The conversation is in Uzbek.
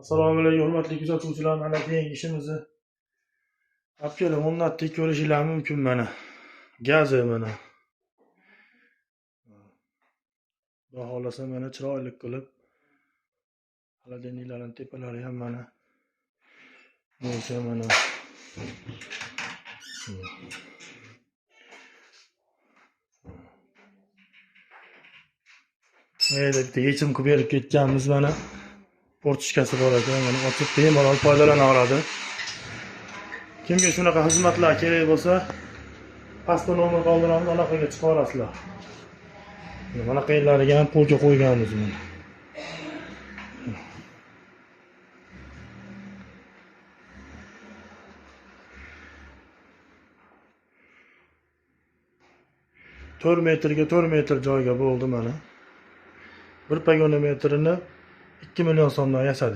Assalomu alaykum hurmatli kuzatuvchilar, mana keyingi ishimizni olib kelib o'rnatdik, ko'rishingiz mumkin mana. Gazi mana. Xudo xolasa mana chiroyli qilib xolodilniklarning tepalari ham mana. Buncha mana. Mayda bitta yechim qilib berib ketganmiz mana. Portishkasi bor ekan, mana ochib bemalol foydalana oladi. Kimga shunaqa xizmatlar kerak bo'lsa, pastda nomer qoldiramiz, aloqaga chiqarasizlar. Mana qayerlariga ham polga qo'yganmiz mana. To'rt metrga 4 metr joyga bo'ldi mana. Bir pogona metrini 2 million so'mdan yasadik.